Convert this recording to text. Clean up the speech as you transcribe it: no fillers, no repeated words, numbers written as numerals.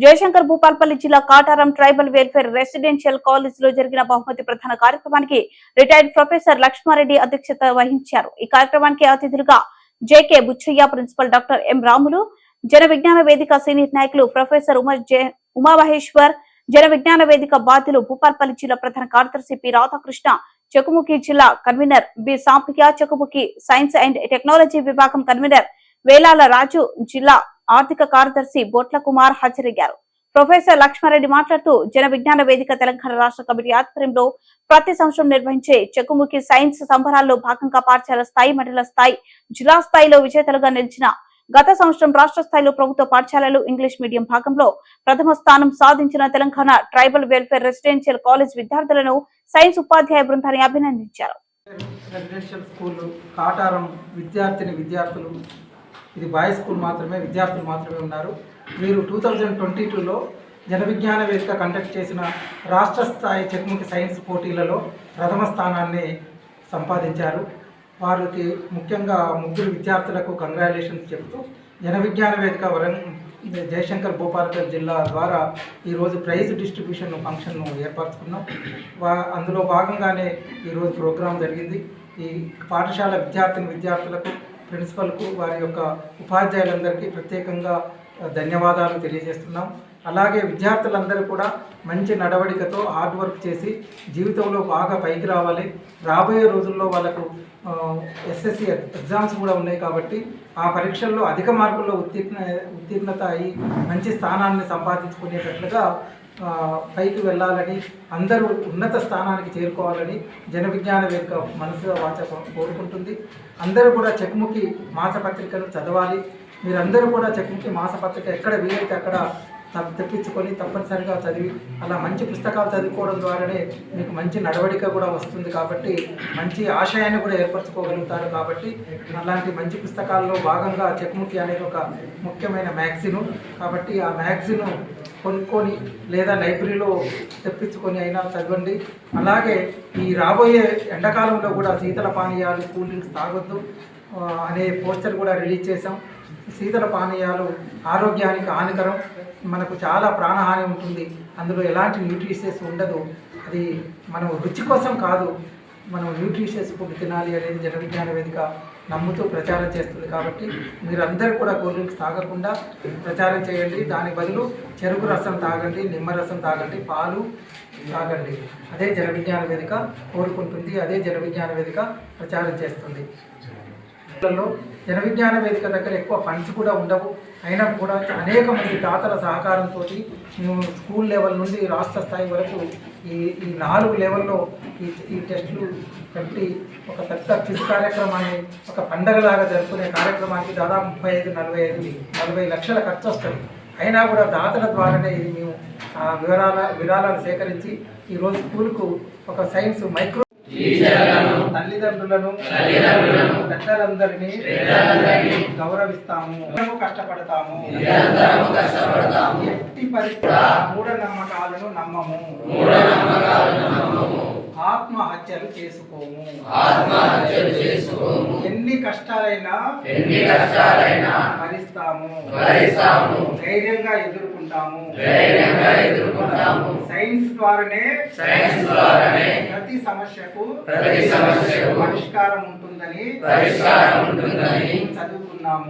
జయశంకర్ భూపాల్పల్లి జిల్లా Kataram tribal welfare residential college లో జరిగిన బహుమతి ప్రధాన కార్యక్రమానికి రిటైర్డ్ ప్రొఫెసర్ లక్ష్మారెడ్డి అధ్యక్షత వహించారు. ఈ కార్యక్రమానికి అతిథులుగా JK Buchaiah, principal doctor M Ramulu, Jana Vignana వేదిక సీనియర్ నాయకులు ప్రొఫెసర్ ఉమామహేశ్వర్, జన విజ్ఞాన వేదిక బాధ్యులు భూపాల్పల్లి జిల్లా ప్రధాన కార్యదర్శి పి రాధాకృష్ణ, చెకుముకి జిల్లా convener B Sampriya, Chekumukki science and technology విభాగం కన్వీనర్ వేలాల రాజు, జిల్లా ఆర్థిక కార్యదర్శి బొట్ల కుమార్ హాజరయ్యారు. ప్రొఫెసర్ లక్ష్మారెడ్డి మాట్లాడుతూ జన విజ్ఞాన వేదిక తెలంగాణ రాష్ట్ర కమిటీ ఆధ్వర్యంలో ప్రతి సంవత్సరం నిర్వహించే చెకుముకి సైన్స్ సంబరాల్లో భాగంగా పాఠశాల స్థాయి, మండల స్థాయి, జిల్లా స్థాయిలో విజేతలుగా నిలిచిన గత సంవత్సరం రాష్ట్ర స్థాయిలో ప్రభుత్వ పాఠశాలలు ఇంగ్లీష్ మీడియం భాగంలో ప్రథమ స్థానం సాధించిన Telangana tribal welfare residential college విద్యార్థులను సైన్స్ ఉపాధ్యాయ బృందాన్ని అభినందించారు. రెసిడెన్షియల్ స్కూల్ కాటారం విద్యార్థులు ఇది బాయ్స్ స్కూల్ మాత్రమే, విద్యార్థులు మాత్రమే ఉన్నారు. వీరు 2022లో జన విజ్ఞాన వేదిక కండక్ట్ చేసిన రాష్ట్ర స్థాయి చెకుముకి సైన్స్ పోటీలలో ప్రథమ స్థానాన్ని సంపాదించారు. వారికి ముఖ్యంగా ముగ్గురు విద్యార్థులకు కంగ్రాచులేషన్స్ చెబుతూ జన విజ్ఞాన వేదిక జయశంకర్ భూపాల్పల్లి జిల్లా ద్వారా ఈరోజు ప్రైజ్ డిస్ట్రిబ్యూషన్ ఫంక్షన్ను ఏర్పరచుకున్నాం. అందులో భాగంగానే ఈరోజు ప్రోగ్రాం జరిగింది. ఈ పాఠశాల విద్యార్థులకు, ప్రిన్సిపల్కు, వారి యొక్క ఉపాధ్యాయులందరికీ ప్రత్యేకంగా ధన్యవాదాలు తెలియజేస్తున్నాం. అలాగే విద్యార్థులందరూ కూడా మంచి నడవడికతో హార్డ్ వర్క్ చేసి జీవితంలో బాగా పైకి రావాలి. రాబోయే రోజుల్లో వాళ్ళకు ఎస్ఎస్సి ఎగ్జామ్స్ కూడా ఉన్నాయి కాబట్టి ఆ పరీక్షల్లో అధిక మార్కుల్లో ఉత్తీర్ణత అయ్యి మంచి స్థానాన్ని సంపాదించుకునేటట్లుగా పైకి వెళ్ళాలని, అందరూ ఉన్నత స్థానానికి చేరుకోవాలని జన విజ్ఞాన వేదిక మనసుగా వాచ కోరుకుంటుంది. అందరూ కూడా చెకుముకి మాసపత్రికను చదవాలి. మీరందరూ కూడా చెకుముకి మాసపత్రిక ఎక్కడ వీలైతే అక్కడ తెప్పించుకొని తప్పనిసరిగా చదివి అలా మంచి పుస్తకాలు చదువుకోవడం ద్వారానే మీకు మంచి నడవడిక కూడా వస్తుంది. కాబట్టి మంచి ఆశయాన్ని కూడా ఏర్పరచుకోగలుగుతారు. కాబట్టి అలాంటి మంచి పుస్తకాల్లో భాగంగా చెకుముకి అనేది ఒక ముఖ్యమైన మ్యాగజీను. కాబట్టి ఆ మ్యాగజీను కొనుక్కొని లేదా లైబ్రరీలో తెప్పించుకొని అయినా చదవండి. అలాగే ఈ రాబోయే ఎండాకాలంలో కూడా శీతల పానీయాలు, కూల్ డ్రింక్స్ తాగొద్దు అనే పోస్టర్ కూడా రిలీజ్ చేసాం. శీతల పానీయాలు ఆరోగ్యానికి హానికరం, మనకు చాలా ప్రాణహాని ఉంటుంది. అందులో ఎలాంటి న్యూట్రిషియస్ ఉండదు. అది మనం రుచి కోసం కాదు, మనం న్యూట్రిషియస్ ఫుడ్ తినాలి అనేది జన విజ్ఞాన వేదిక నమ్ముతూ ప్రచారం చేస్తుంది. కాబట్టి మీరందరూ కూడా కూల్ డ్రింక్స్ తాగకుండా ప్రచారం చేయండి. దాని బదులు చెరుకు రసం తాగండి, నిమ్మరసం తాగండి, పాలు తాగండి. అదే జన విజ్ఞాన వేదిక కోరుకుంటుంది, అదే జన విజ్ఞాన వేదిక ప్రచారం చేస్తుంది. జన విజ్ఞాన వేదిక దగ్గర ఎక్కువ ఫండ్స్ కూడా ఉండవు. అయినా కూడా అనేక మంది దాతల సహకారంతో మేము స్కూల్ లెవెల్ నుండి రాష్ట్ర స్థాయి వరకు ఈ 4 లెవెల్లో ఈ టెస్టులు పెట్టి ఒక పెద్ద క్విజ్ కార్యక్రమాన్ని ఒక పండగలాగా జరుపుకునే కార్యక్రమానికి దాదాపు 35-40 లక్షల ఖర్చు వస్తుంది. అయినా కూడా దాతల ద్వారానే ఇది మేము విరాళాలు సేకరించి ఈరోజు స్కూల్కు ఒక సైన్స్ మైక్రో తల్లిదండ్రులను పెద్దలందరినీ గౌరవిస్తాము, కష్టపడతాము, ఎట్టి పరిస్థితుల్లో మూఢనమ్మకాలను నమ్మము, ఆత్మహత్యలు చేసుకోము, ఎన్ని కష్టాలైనా భరిస్తాము, ధైర్యంగా ఎదుర్కొంటాము. సైన్స్ ద్వారానే ప్రతి సమస్యకు పరిష్కారం ఉంటుందని చదువుకున్నాము.